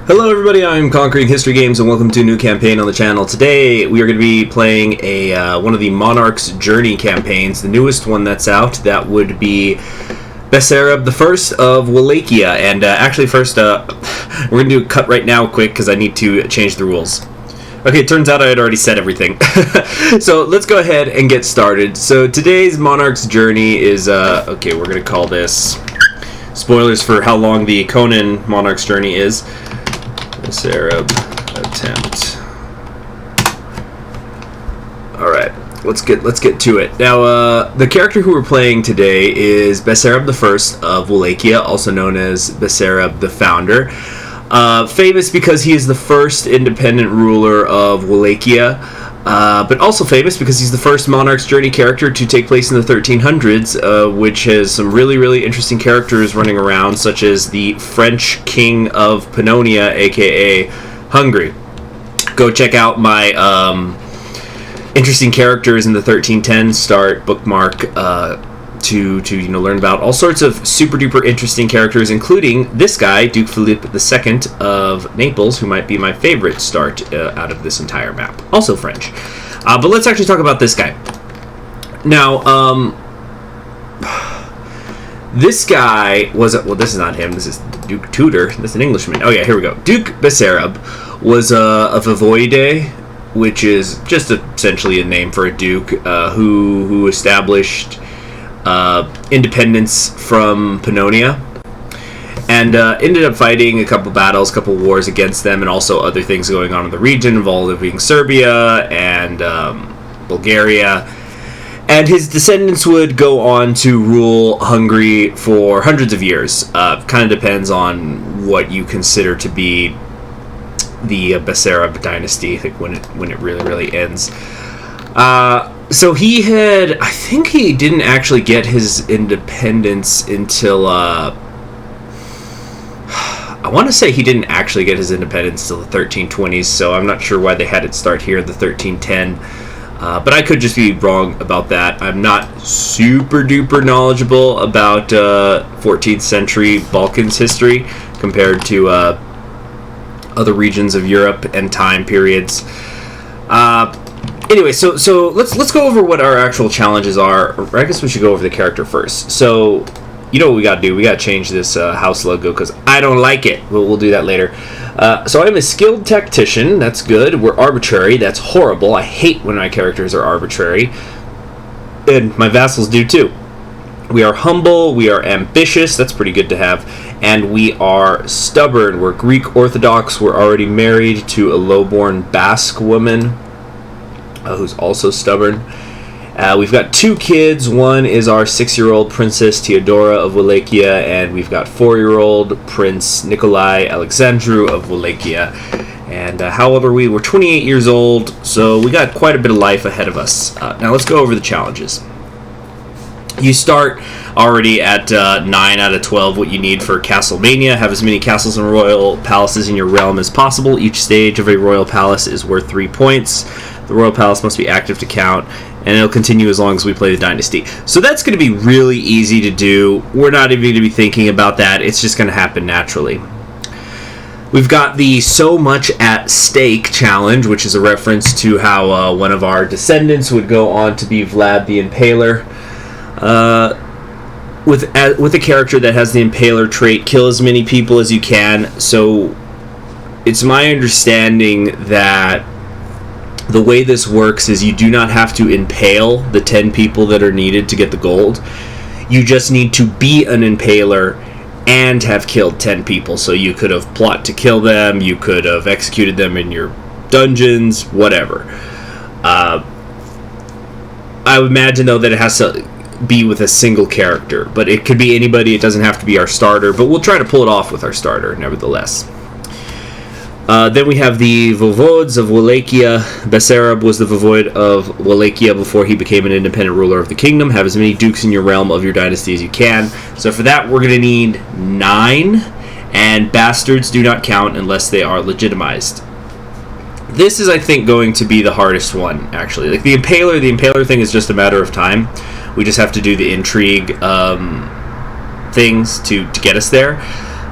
Hello everybody, I'm Conquering History Games and welcome to a new campaign on the channel. Today we are going to be playing one of the Monarch's Journey campaigns, the newest one that's out. That would be Basarab the First of Wallachia. And actually first, we're going to do a cut right now quick because I need to change the rules. Okay, it turns out I had already said everything. So let's go ahead and get started. So today's Monarch's Journey is, okay, we're going to call this, spoilers for how long the Conan Monarch's Journey is. Basarab attempt. Alright, let's get to it. Now, the character who we're playing today is Basarab the First of Wallachia, also known as Basarab the Founder. Famous because he is the first independent ruler of Wallachia, but also famous because he's the first Monarch's Journey character to take place in the 1300s, which has some really interesting characters running around, such as the French King of Pannonia, aka Hungary. Go check out my interesting characters in the 1310 start bookmark to learn about all sorts of super duper interesting characters, including this guy, Duke Philippe II of Naples, who might be my favorite start out of this entire map. Also French. But let's actually talk about this guy. Now, this guy was, well, this is not him, this is Duke Tudor, that's an Englishman. Oh yeah, here we go. Duke Basarab was a voivode, which is just essentially a name for a duke, who established independence from Pannonia, and ended up fighting a couple battles, couple wars against them, and also other things going on in the region involving Serbia and Bulgaria. And his descendants would go on to rule Hungary for hundreds of years. Kind of depends on what you consider to be the Basarab dynasty, I think, when it really ends. So he had, I think he didn't actually get his independence until, I want to say he didn't actually get his independence until the 1320s, so I'm not sure why they had it start here in the 1310. But I could just be wrong about that. I'm not super duper knowledgeable about 14th century Balkans history compared to other regions of Europe and time periods. Anyway, so let's go over what our actual challenges are. I guess we should go over the character first. So, you know what we gotta do? We gotta change this house logo because I don't like it. We'll do that later. So I'm a skilled tactician. That's good. We're arbitrary. That's horrible. I hate when my characters are arbitrary. And my vassals do too. We are humble. We are ambitious. That's pretty good to have. And we are stubborn. We're Greek Orthodox. We're already married to a lowborn Basque woman, who's also stubborn. We've got 2 kids. One is our 6-year-old Princess Theodora of Wallachia, and we've got 4-year-old Prince Nikolai Alexandru of Wallachia. And how old are we? We're 28 years old, so we got quite a bit of life ahead of us. Now let's go over the challenges. You start already at 9 out of 12 what you need for Transylvania. Have as many castles and royal palaces in your realm as possible. Each stage of a royal palace is worth 3 points. The royal palace must be active to count, and it'll continue as long as we play the dynasty. So that's going to be really easy to do. We're not even going to be thinking about that. It's just going to happen naturally. We've got the So Much at Stake challenge, which is a reference to how one of our descendants would go on to be Vlad the Impaler. With a character that has the Impaler trait, kill as many people as you can. So it's my understanding that the way this works is you do not have to impale the 10 people that are needed to get the gold. You just need to be an impaler and have killed 10 people. So you could have plotted to kill them, you could have executed them in your dungeons, whatever. I would imagine, though, that it has to be with a single character, but it could be anybody. It doesn't have to be our starter, but we'll try to pull it off with our starter, nevertheless. Then we have the Voivodes of Wallachia. Basarab was the Voivode of Wallachia before he became an independent ruler of the kingdom. Have as many dukes in your realm of your dynasty as you can. So for that, we're going to need 9, and bastards do not count unless they are legitimized. This is, I think, going to be the hardest one, actually. Like the Impaler thing is just a matter of time. We just have to do the intrigue things to get us there.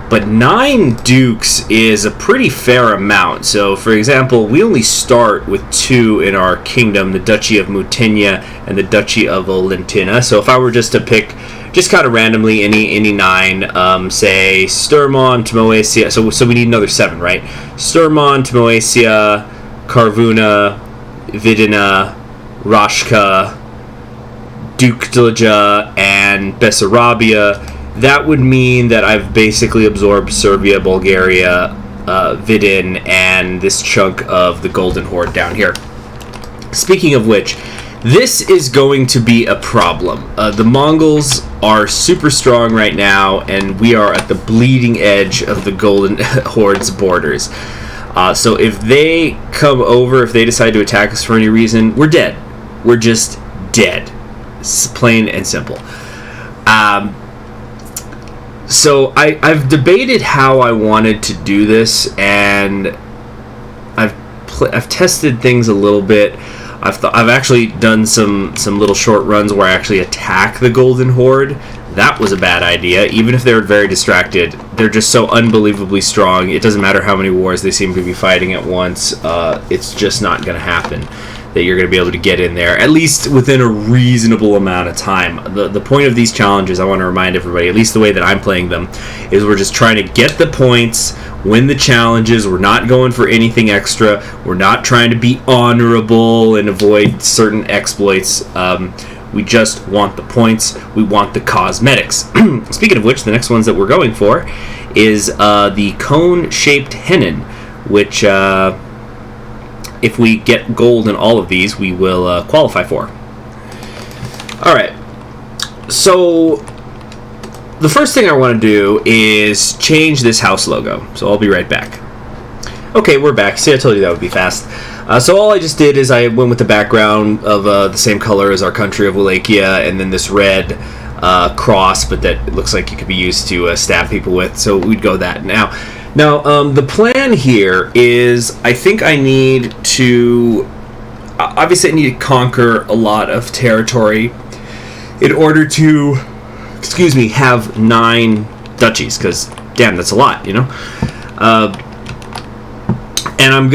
But 9 dukes is a pretty fair amount. So, for example, we only start with 2 in our kingdom, the Duchy of Mutina and the Duchy of Olentina. So if I were just to pick, just kind of randomly, any 9, say, Sturmon, Tmoesia, so we need another 7, right? Sturmon, Tmoesia, Karvuna, Vidina, Rashka, Dukdlaja, and Bessarabia. That would mean that I've basically absorbed Serbia, Bulgaria, Vidin, and this chunk of the Golden Horde down here. Speaking of which, this is going to be a problem. The Mongols are super strong right now, and we are at the bleeding edge of the Golden Horde's borders. So if they come over, if they decide to attack us for any reason, we're dead. We're just dead. It's plain and simple. So I've debated how I wanted to do this, and I've tested things a little bit. I've actually done some little short runs where I actually attack the Golden Horde. That was a bad idea. Even if they're very distracted, they're just so unbelievably strong. It doesn't matter how many wars they seem to be fighting at once. It's just not going to happen that you're going to be able to get in there, at least within a reasonable amount of time. The point of these challenges, I want to remind everybody, at least the way that I'm playing them, is we're just trying to get the points, win the challenges. We're not going for anything extra. We're not trying to be honorable and avoid certain exploits. We just want the points. We want the cosmetics. Speaking of which, the next ones that we're going for is the cone-shaped Henin, which... if we get gold in all of these, we will qualify for. Alright, so the first thing I want to do is change this house logo. So I'll be right back. Okay, we're back. See, I told you that would be fast. So all I just did is I went with the background of the same color as our country of Wallachia, and then this red cross, but that looks like it could be used to stab people with, so we'd go that. Now, the plan here is, I think I need to, obviously I need to conquer a lot of territory in order to, have 9 duchies, because, damn, that's a lot, you know? And I'm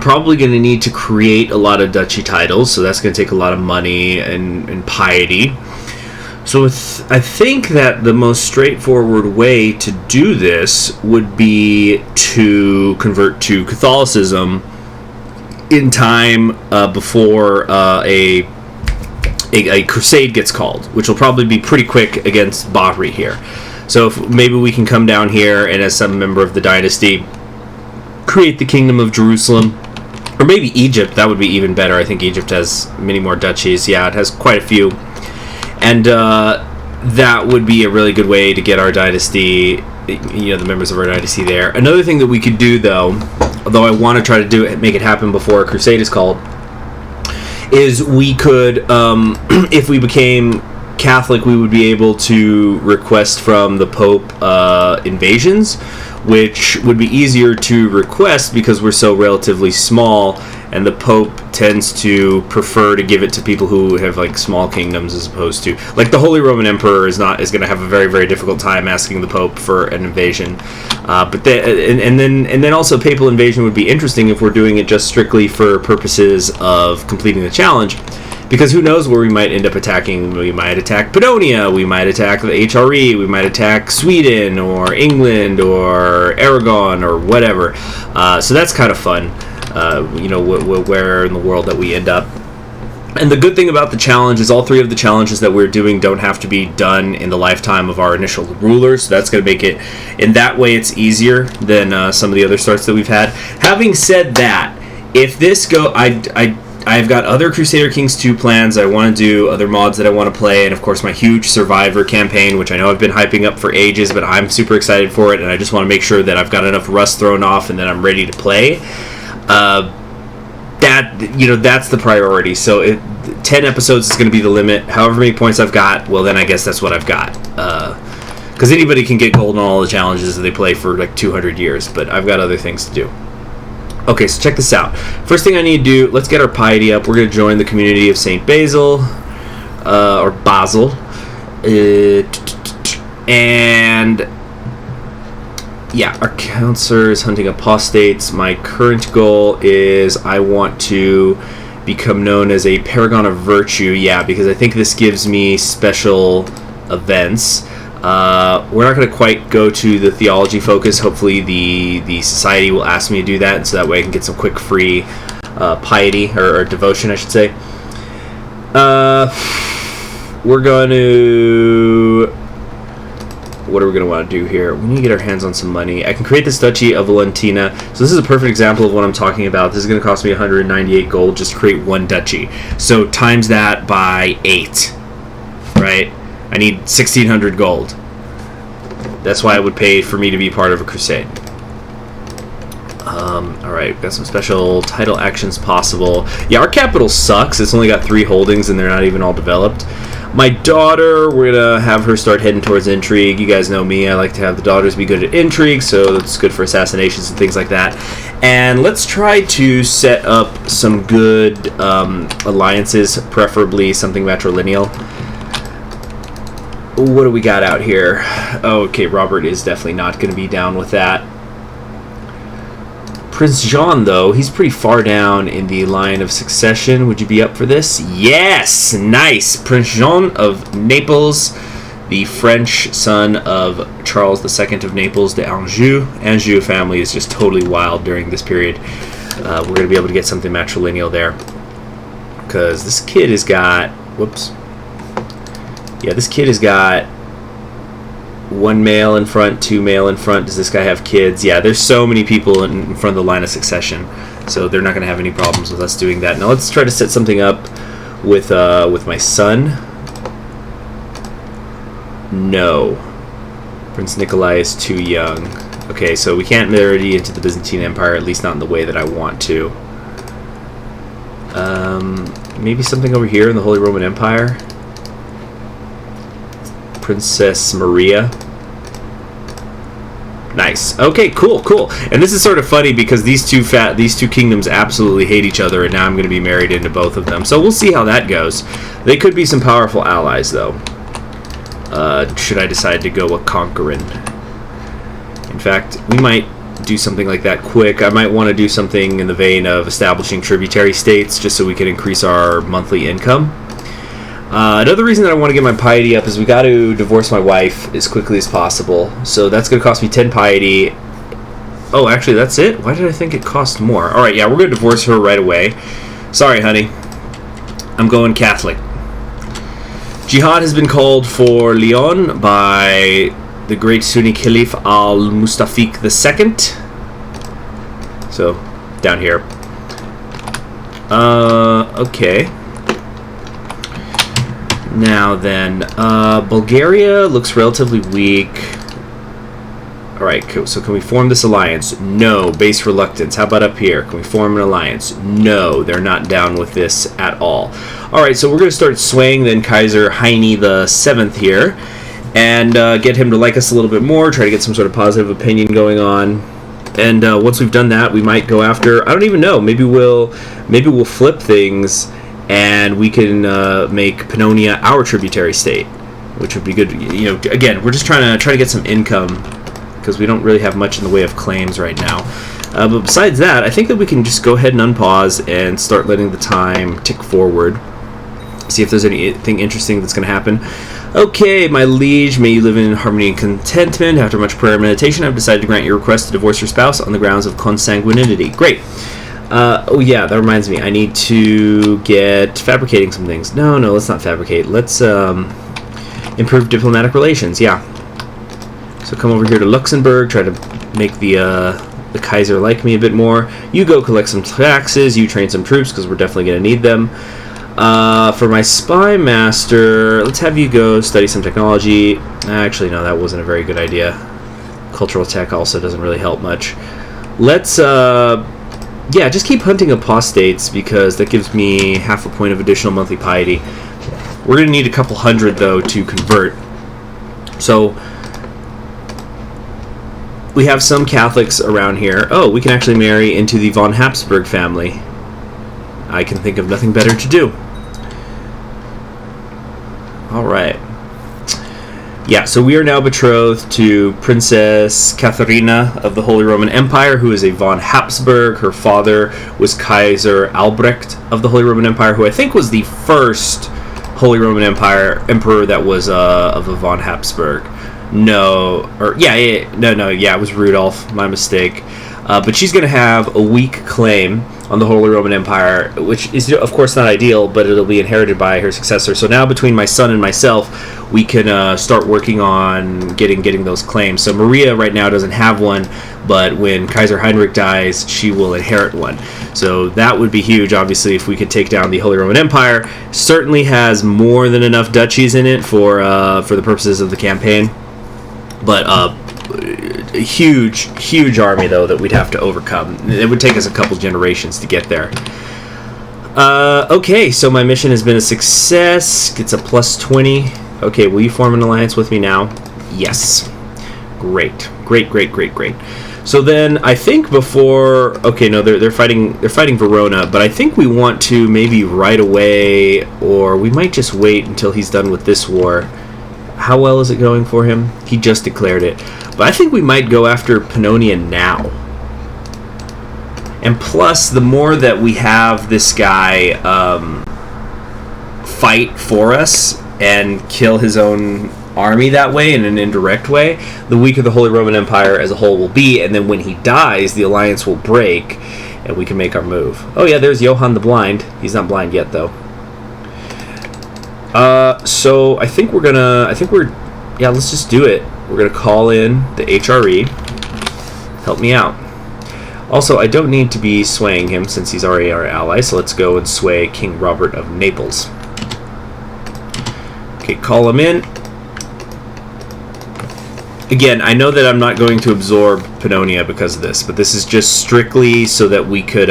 probably going to need to create a lot of duchy titles, so that's going to take a lot of money and piety. So I think that the most straightforward way to do this would be to convert to Catholicism in time before a crusade gets called, which will probably be pretty quick against Bahri here. So if maybe we can come down here and, as some member of the dynasty, create the Kingdom of Jerusalem. Or maybe Egypt, that would be even better. I think Egypt has many more duchies. Yeah, it has quite a few. And that would be a really good way to get our dynasty, the members of our dynasty there. Another thing that we could do, though I want to try to make it happen before a crusade is called, is we could, if we became Catholic, we would be able to request from the Pope invasions, which would be easier to request because we're so relatively small, and the Pope tends to prefer to give it to people who have like small kingdoms as opposed to, like, the Holy Roman Emperor is going to have a very, very difficult time asking the Pope for an invasion. But then also papal invasion would be interesting if we're doing it just strictly for purposes of completing the challenge. Because who knows where we might end up attacking. We might attack Pannonia, we might attack the HRE, we might attack Sweden or England or Aragon or whatever. So that's kind of fun, where in the world that we end up. And the good thing about the challenge is all 3 of the challenges that we're doing don't have to be done in the lifetime of our initial rulers. So that's going to make it, in that way, it's easier than some of the other starts that we've had. Having said that, if this I've got other Crusader Kings 2 plans. I want to do other mods that I want to play, and of course my huge Survivor campaign, which I know I've been hyping up for ages, but I'm super excited for it, and I just want to make sure that I've got enough rust thrown off and that I'm ready to play. That's the priority. So 10 episodes is going to be the limit. However many points I've got, well, then I guess that's what I've got. Because anybody can get gold on all the challenges that they play for like 200 years, but I've got other things to do. Okay, so check this out. First thing I need to do, let's get our piety up. We're going to join the community of St. Basil, or Basel. And Yeah, our counselor is hunting apostates. My current goal is I want to become known as a Paragon of Virtue. Yeah, because I think this gives me special events. We're not going to quite go to the theology focus. Hopefully the society will ask me to do that, and so that way I can get some quick free piety, or devotion, I should say. We're going to... What are we going to want to do here? We need to get our hands on some money. I can create this Duchy of Valentina. So this is a perfect example of what I'm talking about. This is going to cost me 198 gold just to create one duchy. So times that by 8, right? I need 1,600 gold. That's why it would pay for me to be part of a crusade. Alright, got some special title actions possible. Yeah, our capital sucks. It's only got 3 holdings and they're not even all developed. My daughter, we're going to have her start heading towards intrigue. You guys know me. I like to have the daughters be good at intrigue, so that's good for assassinations and things like that. And let's try to set up some good alliances, preferably something matrilineal. What do we got out here? Okay, Robert is definitely not going to be down with that. Prince Jean, though, he's pretty far down in the line of succession. Would you be up for this? Yes! Nice! Prince Jean of Naples, the French son of Charles II of Naples de Anjou. Anjou family is just totally wild during this period. We're going to be able to get something matrilineal there. Because this kid has got... Whoops. Yeah, this kid has got 1 male in front, 2 male in front. Does this guy have kids? Yeah, there's so many people in front of the line of succession, so they're not going to have any problems with us doing that. Now let's try to set something up with my son. No. Prince Nikolai is too young. Okay, so we can't marry into the Byzantine Empire, at least not in the way that I want to. Maybe something over here in the Holy Roman Empire? Princess Maria. Nice. Okay, cool. And this is sort of funny because these two kingdoms absolutely hate each other, and now I'm going to be married into both of them. So we'll see how that goes. They could be some powerful allies, though. Should I decide to go a conquering? In fact, we might do something like that quick. I might want to do something in the vein of establishing tributary states, just so we can increase our monthly income. Another reason that I want to get my piety up is we got to divorce my wife as quickly as possible. So that's going to cost me 10 piety. Oh, actually, that's it? Why did I think it cost more? Alright, yeah, we're going to divorce her right away. Sorry, honey. I'm going Catholic. Jihad has been called for Lyon by the great Sunni Caliph al-Mustafiq II. So, down here. Okay. Now then, Bulgaria looks relatively weak. Alright, so can we form this alliance? No. Base reluctance. How about up here? Can we form an alliance? No. They're not down with this at all. Alright, so we're going to start swaying then Kaiser Heine VII here, and get him to like us a little bit more, try to get some sort of positive opinion going on. And once we've done that, we might go after, I don't even know, maybe we'll flip things, and we can make Pannonia our tributary state, which would be good. You know, again, we're just trying to get some income, because we don't really have much in the way of claims right now. But besides that, I think that we can just go ahead and unpause and start letting the time tick forward. See if there's anything interesting that's going to happen. Okay, my liege, may you live in harmony and contentment. After much prayer and meditation, I've decided to grant your request to divorce your spouse on the grounds of consanguinity. Great. Oh yeah, that reminds me. I need to get fabricating some things. No, let's not fabricate. Let's improve diplomatic relations. Yeah. So come over here to Luxembourg, try to make the Kaiser like me a bit more. You go collect some taxes. You train some troops because we're definitely going to need them. For my spy master, let's have you go study some technology. Actually, no, that wasn't a very good idea. Cultural tech also doesn't really help much. Let's yeah, just keep hunting apostates because that gives me half a point of additional monthly piety. We're going to need a couple hundred, though, to convert. So, we have some Catholics around here. Oh, we can actually marry into the von Habsburg family. I can think of nothing better to do. Alright. Yeah, so we are now betrothed to Princess Catharina of the Holy Roman Empire, who is a von Habsburg. Her father was Kaiser Albrecht of the Holy Roman Empire, who I think was the first Holy Roman emperor that was of a von Habsburg. It was Rudolph, my mistake. But she's going to have a weak claim on the Holy Roman Empire, which is, of course, not ideal, but it'll be inherited by her successor. So now between my son and myself, we can start working on getting those claims. So Maria right now doesn't have one, but when Kaiser Heinrich dies, she will inherit one. So that would be huge, obviously, if we could take down the Holy Roman Empire. Certainly has more than enough duchies in it for the purposes of the campaign. But a huge army, though, that we'd have to overcome. It would take us a couple generations to get there. Okay, so my mission has been a success. It's a plus 20. Okay, will you form an alliance with me now? Yes. Great. So then I think before... Okay, no, they're fighting Verona, but I think we want to maybe right away, or we might just wait until he's done with this war. How well is it going for him? He just declared it. But I think we might go after Pannonia now. And plus, the more that we have this guy fight for us and kill his own army that way, in an indirect way, the weaker the Holy Roman Empire as a whole will be. And then when he dies, the alliance will break, and we can make our move. Oh yeah, there's Johann the Blind. He's not blind yet, though. So I think let's just do it. We're gonna call in the HRE. Help me out. Also, I don't need to be swaying him since he's already our ally, so let's go and sway King Robert of Naples. Okay, call him in. Again, I know that I'm not going to absorb Pannonia because of this, but this is just strictly so that we could,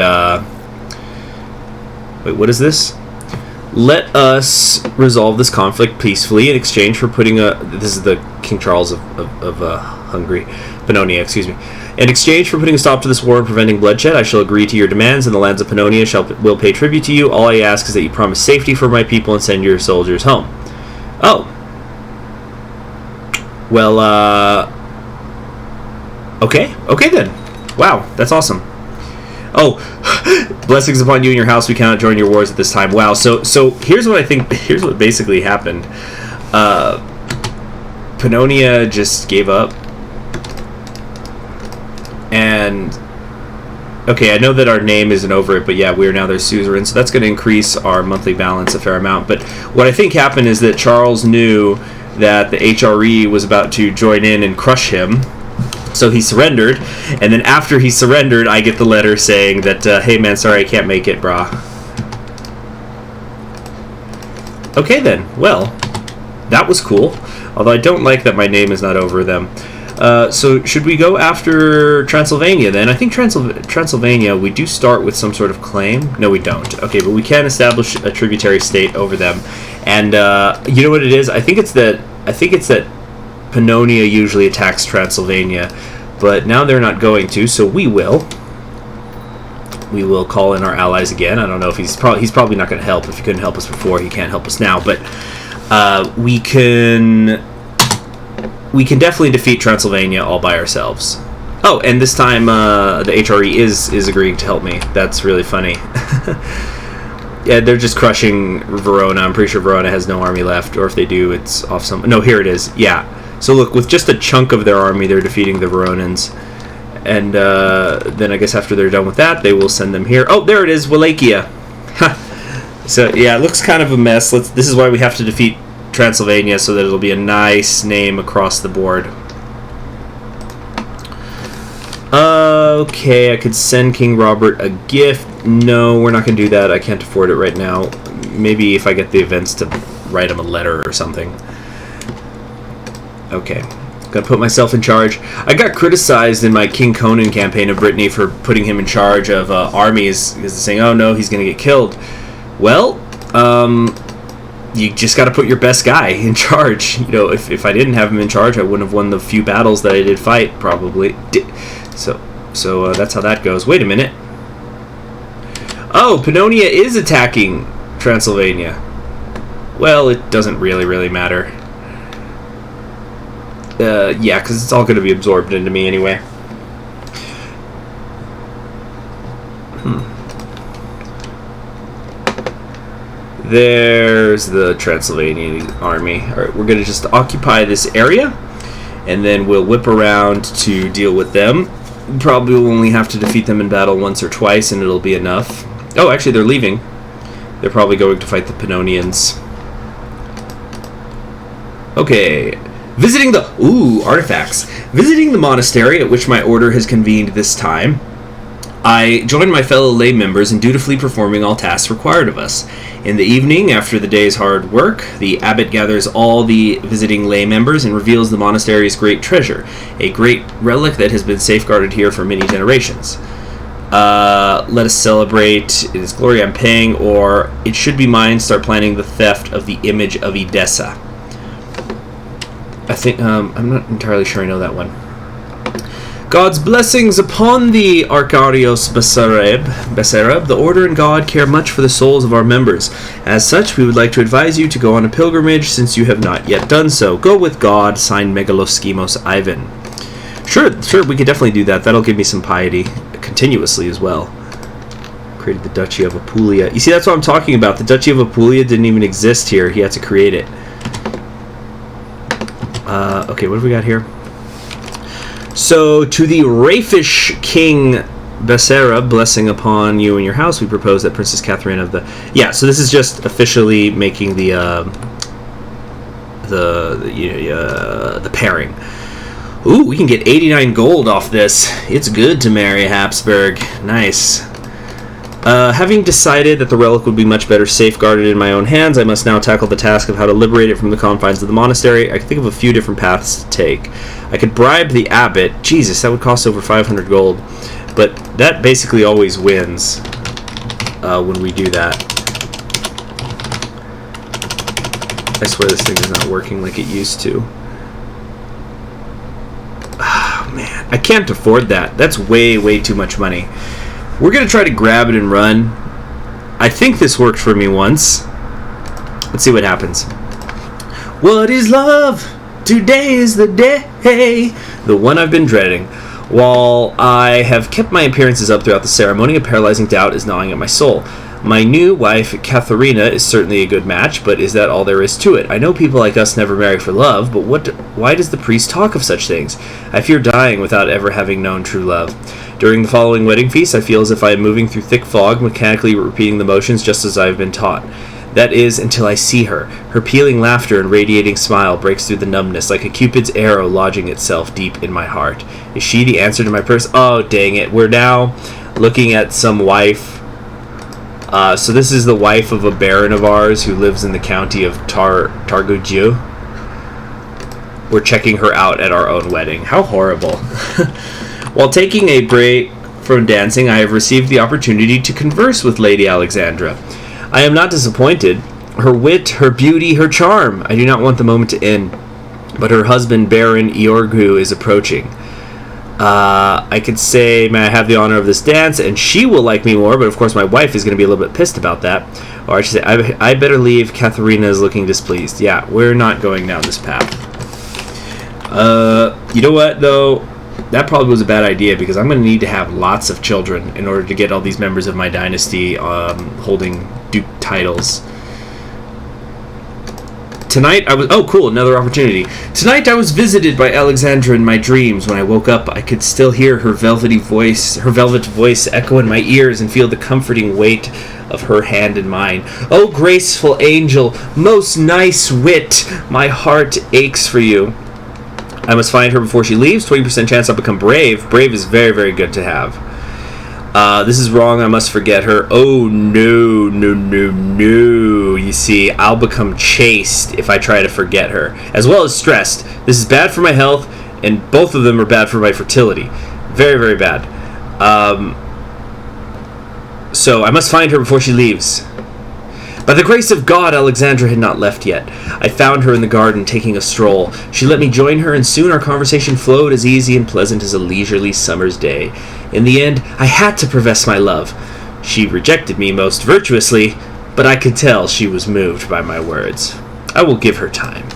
wait, what is this? Let us resolve this conflict peacefully in exchange for putting this is the King Charles of Hungary, Pannonia, excuse me. In exchange for putting a stop to this war and preventing bloodshed, I shall agree to your demands, and the lands of Pannonia will pay tribute to you. All I ask is that you promise safety for my people and send your soldiers home. Oh. Well, okay then. Wow, that's awesome. Oh, blessings upon you and your house. We cannot join your wars at this time. Wow. So here's what I think. Here's what basically happened. Pannonia just gave up. And okay, I know that our name isn't over it, but yeah, we are now their suzerain. So that's going to increase our monthly balance a fair amount. But what I think happened is that Charles knew that the HRE was about to join in and crush him. So he surrendered, and then after he surrendered, I get the letter saying that, hey man, sorry, I can't make it, brah. Okay then, well, that was cool. Although I don't like that my name is not over them. So should we go after Transylvania then? I think Transylvania, we do start with some sort of claim. No, we don't. Okay, but we can establish a tributary state over them. And you know what it is? I think it's that Pannonia usually attacks Transylvania, but now they're not going to, so we will call in our allies again. I don't know if he's probably not going to help. If he couldn't help us before, he can't help us now, but we can definitely defeat Transylvania all by ourselves. Oh, and this time the HRE is agreeing to help me. That's really funny. Yeah, they're just crushing Verona. I'm pretty sure Verona has no army left, or if they do, it's off some... No, here it is. Yeah. So look, with just a chunk of their army, they're defeating the Veronans. And then I guess after they're done with that, they will send them here. Oh, there it is, Wallachia. So, yeah, it looks kind of a mess. This is why we have to defeat Transylvania, so that it'll be a nice name across the board. Okay, I could send King Robert a gift. No, we're not going to do that. I can't afford it right now. Maybe if I get the events to write him a letter or something. Okay. Gotta put myself in charge. I got criticized in my King Conan campaign of Brittany for putting him in charge of armies, because they're saying, oh no, he's going to get killed. Well, you just got to put your best guy in charge. You know, if I didn't have him in charge, I wouldn't have won the few battles that I did fight, probably. So that's how that goes. Wait a minute. Oh, Pannonia is attacking Transylvania. Well, it doesn't really matter. Yeah, because it's all going to be absorbed into me anyway. There's the Transylvanian army. Alright, we're going to just occupy this area, and then we'll whip around to deal with them. Probably will only have to defeat them in battle once or twice, and it'll be enough. Oh, actually, they're leaving. They're probably going to fight the Pannonians. Okay. Visiting the... Ooh, artifacts. Visiting the monastery at which my order has convened this time, I join my fellow lay members in dutifully performing all tasks required of us. In the evening, after the day's hard work, the abbot gathers all the visiting lay members and reveals the monastery's great treasure, a great relic that has been safeguarded here for many generations. Let us celebrate. It is glory I'm paying, or it should be mine. Start planning the theft of the image of Odessa. I think, I'm not entirely sure I know that one. God's blessings upon thee, Arcarios Basarab. The Order and God care much for the souls of our members. As such, we would like to advise you to go on a pilgrimage, since you have not yet done so. Go with God, signed Megaloskimos Ivan. Sure, we could definitely do that. That'll give me some piety, continuously as well. Created the Duchy of Apulia. You see, that's what I'm talking about. The Duchy of Apulia didn't even exist here. He had to create it. Okay, what have we got here? So, to the Raifish King Basarab, blessing upon you and your house, we propose that Princess Catharina of the... Yeah, so this is just officially making the pairing. Ooh, we can get 89 gold off this. It's good to marry Habsburg. Nice. Having decided that the relic would be much better safeguarded in my own hands, I must now tackle the task of how to liberate it from the confines of the monastery. I can think of a few different paths to take. I could bribe the abbot. Jesus, that would cost over 500 gold. But that basically always wins when we do that. I swear this thing is not working like it used to. Oh, man. I can't afford that. That's way, way too much money. We're going to try to grab it and run. I think this worked for me once. Let's see what happens. What is love? Today is the day. The one I've been dreading. While I have kept my appearances up throughout the ceremony, a paralyzing doubt is gnawing at my soul. My new wife, Catharina, is certainly a good match, but is that all there is to it? I know people like us never marry for love, but why does the priest talk of such things? I fear dying without ever having known true love. During the following wedding feast, I feel as if I am moving through thick fog, mechanically repeating the motions just as I have been taught. That is, until I see her. Her pealing laughter and radiating smile breaks through the numbness, like a Cupid's arrow lodging itself deep in my heart. Is she the answer to my purse? Oh, dang it. We're now looking at some wife. So this is the wife of a baron of ours who lives in the county of Targuju. We're checking her out at our own wedding. How horrible. While taking a break from dancing, I have received the opportunity to converse with Lady Alexandra. I am not disappointed. Her wit, her beauty, her charm. I do not want the moment to end. But her husband, Baron Iorgu, is approaching. I could say, may I have the honor of this dance, and she will like me more, but of course my wife is going to be a little bit pissed about that. Or I should say, I better leave. Catharina is looking displeased. Yeah, we're not going down this path. You know what, though? That probably was a bad idea, because I'm going to need to have lots of children in order to get all these members of my dynasty holding duke titles. Tonight I was... Oh, cool, another opportunity. Tonight I was visited by Alexandra in my dreams. When I woke up, I could still hear her velvet voice echo in my ears and feel the comforting weight of her hand in mine. Oh, graceful angel, most nice wit, my heart aches for you. I must find her before she leaves. 20% chance I'll become brave. Brave is very, very good to have. This is wrong. I must forget her. Oh, no, no, no, no. You see, I'll become chaste if I try to forget her, as well as stressed. This is bad for my health, and both of them are bad for my fertility. Very, very bad. So I must find her before she leaves. By the grace of God, Alexandra had not left yet. I found her in the garden taking a stroll. She let me join her, and soon our conversation flowed as easy and pleasant as a leisurely summer's day. In the end, I had to profess my love. She rejected me most virtuously, but I could tell she was moved by my words. I will give her time.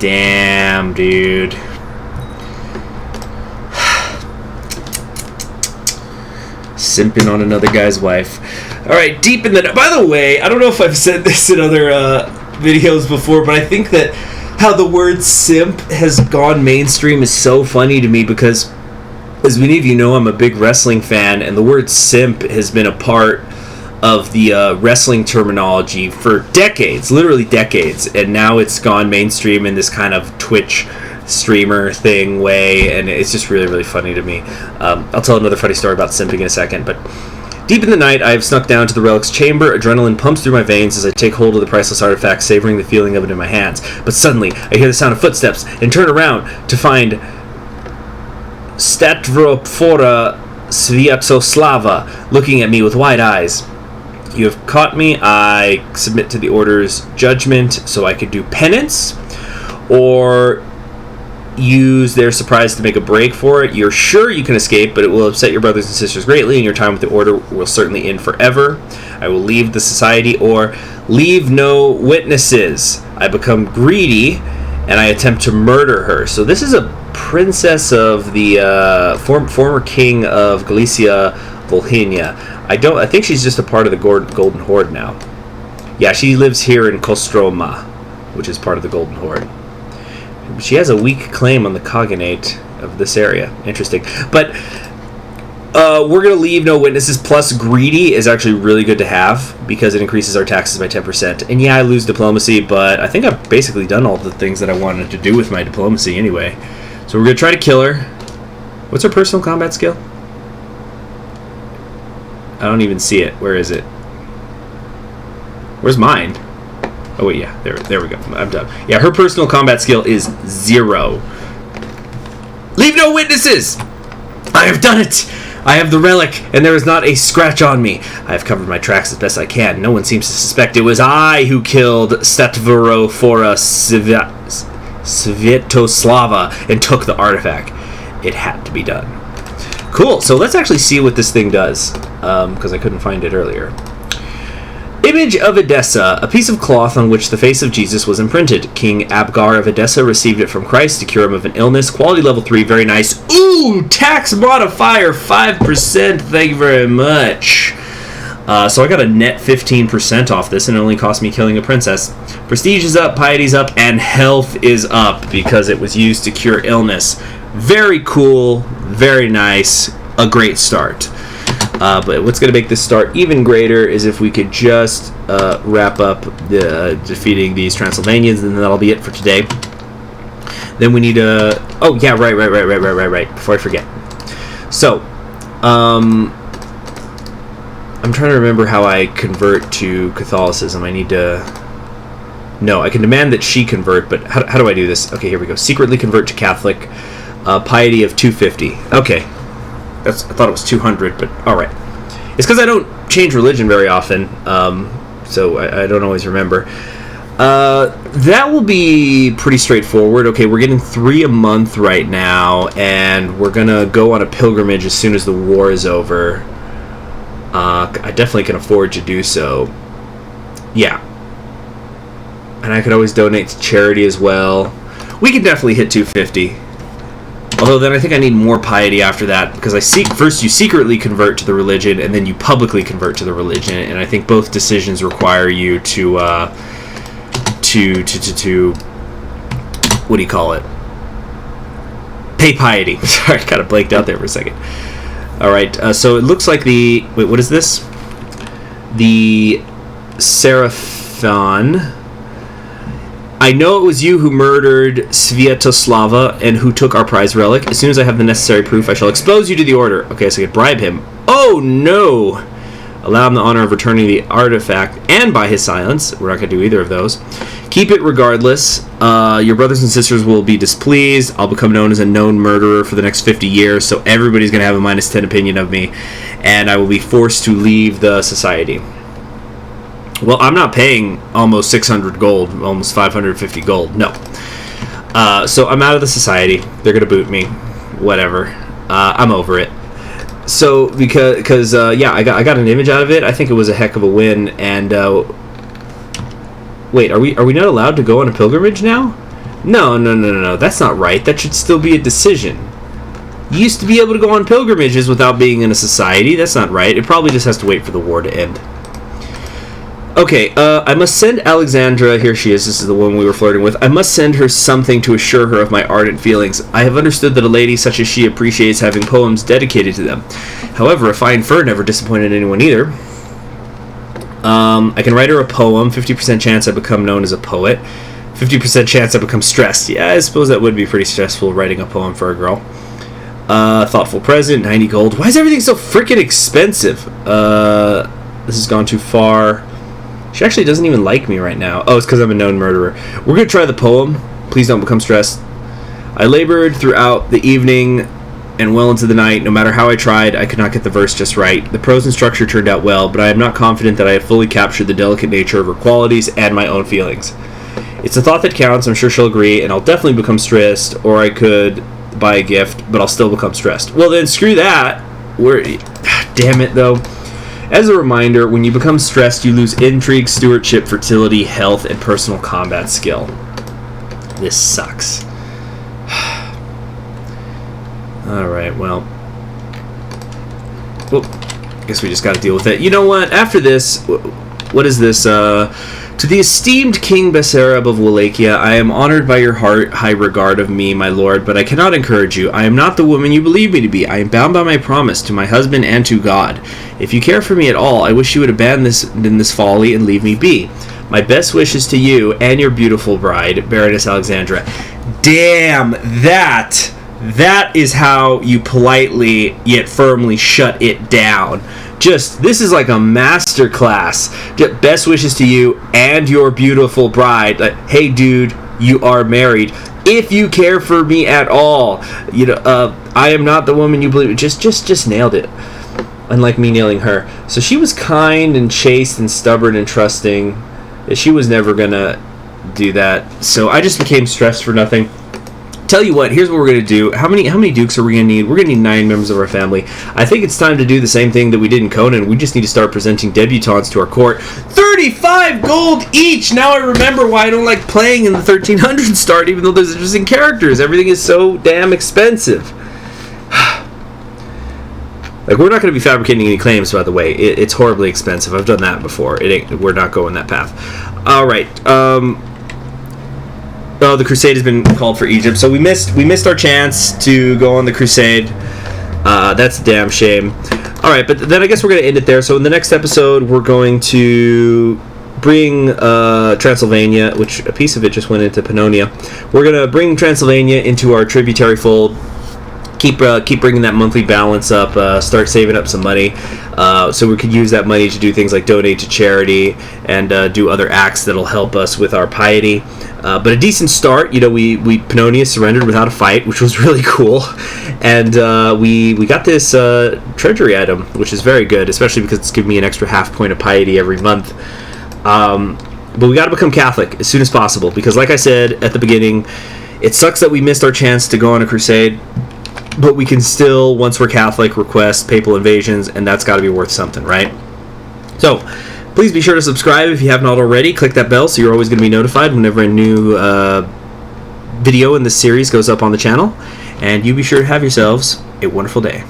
Damn, dude. Simping on another guy's wife. Alright, deep in the... By the way, I don't know if I've said this in other videos before, but I think that how the word simp has gone mainstream is so funny to me because, as many of you know, I'm a big wrestling fan, and the word simp has been a part of the wrestling terminology for decades, literally decades, and now it's gone mainstream in this kind of Twitch streamer thing way, and it's just really, really funny to me. I'll tell another funny story about simping in a second, but deep in the night, I have snuck down to the relic's chamber. Adrenaline pumps through my veins as I take hold of the priceless artifact, savoring the feeling of it in my hands. But suddenly, I hear the sound of footsteps and turn around to find Statvrofora Sviatoslava looking at me with wide eyes. You have caught me. I submit to the order's judgment so I could do penance or use their surprise to make a break for it. You're sure you can escape, but it will upset your brothers and sisters greatly, and your time with the order will certainly end forever. I will leave the society or leave no witnesses. I become greedy, and I attempt to murder her. So this is a princess of the former king of Galicia, Volhynia. I think she's just a part of the Golden Horde now. Yeah, she lives here in Kostroma, which is part of the Golden Horde. She has a weak claim on the cognate of this area. Interesting. But we're going to leave no witnesses, plus greedy is actually really good to have because it increases our taxes by 10%. And yeah, I lose diplomacy, but I think I've basically done all the things that I wanted to do with my diplomacy anyway. So we're going to try to kill her. What's her personal combat skill? I don't even see it. Where is it? Where's mine? Oh wait, yeah, there we go. I'm done. Yeah, her personal combat skill is 0. Leave no witnesses! I have done it! I have the relic, and there is not a scratch on me. I have covered my tracks as best I can. No one seems to suspect it was I who killed Statvrofora Sviatoslava and took the artifact. It had to be done. Cool, so let's actually see what this thing does, because I couldn't find it earlier. Image of Odessa, a piece of cloth on which the face of Jesus was imprinted. King Abgar of Odessa received it from Christ to cure him of an illness. Quality level 3, very nice. Ooh, tax modifier 5%, thank you very much. So I got a net 15% off this, and it only cost me killing a princess. Prestige is up, piety's up, and health is up because it was used to cure illness. Very cool, very nice, a great start. But what's going to make this start even greater is if we could just wrap up defeating these Transylvanians, and that'll be it for today. Then we need a... Oh, yeah, right. Before I forget. So, I'm trying to remember how I convert to Catholicism. I need to... No, I can demand that she convert, but how do I do this? Okay, here we go. Secretly convert to Catholic. Piety of 250. Okay. I thought it was 200, but alright. It's because I don't change religion very often, so I don't always remember. That will be pretty straightforward. Okay, we're getting 3 a month right now, and we're going to go on a pilgrimage as soon as the war is over. I definitely can afford to do so. Yeah. And I could always donate to charity as well. We can definitely hit 250. Although then I think I need more piety after that, because first you secretly convert to the religion, and then you publicly convert to the religion, and I think both decisions require you to what do you call it? Pay piety. Sorry, I kind of blanked out there for a second. All right, so it looks like wait, what is this? The Seraphon. I know it was you who murdered Sviatoslava and who took our prize relic. As soon as I have the necessary proof, I shall expose you to the order. Okay, so I can bribe him. Oh, no! Allow him the honor of returning the artifact and by his silence. We're not going to do either of those. Keep it regardless. Your brothers and sisters will be displeased. I'll become known as a known murderer for the next 50 years, so everybody's going to have a -10 opinion of me, and I will be forced to leave the society. Well, I'm not paying almost 600 gold, almost 550 gold. No. So I'm out of the society. They're going to boot me. Whatever. I'm over it. So, because yeah, I got an image out of it. I think it was a heck of a win. And, wait, are we not allowed to go on a pilgrimage now? No. That's not right. That should still be a decision. You used to be able to go on pilgrimages without being in a society. That's not right. It probably just has to wait for the war to end. Okay, I must send Alexandra, here she is, this is the one we were flirting with, I must send her something to assure her of my ardent feelings. I have understood that a lady such as she appreciates having poems dedicated to them. However, a fine fur never disappointed anyone either. I can write her a poem, 50% chance I become known as a poet, 50% chance I become stressed. Yeah, I suppose that would be pretty stressful, writing a poem for a girl. Thoughtful present, 90 gold. Why is everything so freaking expensive? This has gone too far. She actually doesn't even like me right now. Oh, it's because I'm a known murderer. We're going to try the poem. Please don't become stressed. I labored throughout the evening and well into the night. No matter how I tried, I could not get the verse just right. The prose and structure turned out well, but I am not confident that I have fully captured the delicate nature of her qualities and my own feelings. It's a thought that counts. I'm sure she'll agree, and I'll definitely become stressed, or I could buy a gift, but I'll still become stressed. Well, then screw that. Damn it, though. As a reminder, when you become stressed, you lose intrigue, stewardship, fertility, health, and personal combat skill. This sucks. Alright, well. I guess we just gotta deal with it. You know what? After this, what is this? To the esteemed King Basarab of Wallachia, I am honored by your high regard of me, my lord, but I cannot encourage you. I am not the woman you believe me to be. I am bound by my promise to my husband and to God. If you care for me at all, I wish you would abandon this folly and leave me be. My best wishes to you and your beautiful bride, Baroness Alexandra. Damn, that is how you politely yet firmly shut it down. This is like a master class. Best wishes to you and your beautiful bride. Like, hey, dude, you are married. If you care for me at all, I am not the woman you believe. Just nailed it. Unlike me nailing her. So she was kind and chaste and stubborn and trusting. She was never gonna do that. So I just became stressed for nothing. Tell you what, here's what we're going to do. How many dukes are we going to need? We're going to need 9 members of our family. I think it's time to do the same thing that we did in Conan. We just need to start presenting debutantes to our court. 35 gold each! Now I remember why I don't like playing in the 1300 start, even though there's interesting characters. Everything is so damn expensive. Like, we're not going to be fabricating any claims, by the way. It's horribly expensive. I've done that before. We're not going that path. Alright, Oh, the crusade has been called for Egypt, so we missed our chance to go on the crusade. That's a damn shame. All right, but then I guess we're going to end it there. So in the next episode, we're going to bring Transylvania, which a piece of it just went into Pannonia. We're going to bring Transylvania into our tributary fold. Keep bringing that monthly balance up. Start saving up some money, so we could use that money to do things like donate to charity and do other acts that'll help us with our piety. But a decent start. We Pannonia surrendered without a fight, which was really cool, and we got this treasury item, which is very good, especially because it's giving me an extra half point of piety every month. But we got to become Catholic as soon as possible, because like I said at the beginning, it sucks that we missed our chance to go on a crusade. But we can still, once we're Catholic, request papal invasions, and that's got to be worth something, right? So, please be sure to subscribe if you have not already. Click that bell so you're always going to be notified whenever a new video in this series goes up on the channel. And you be sure to have yourselves a wonderful day.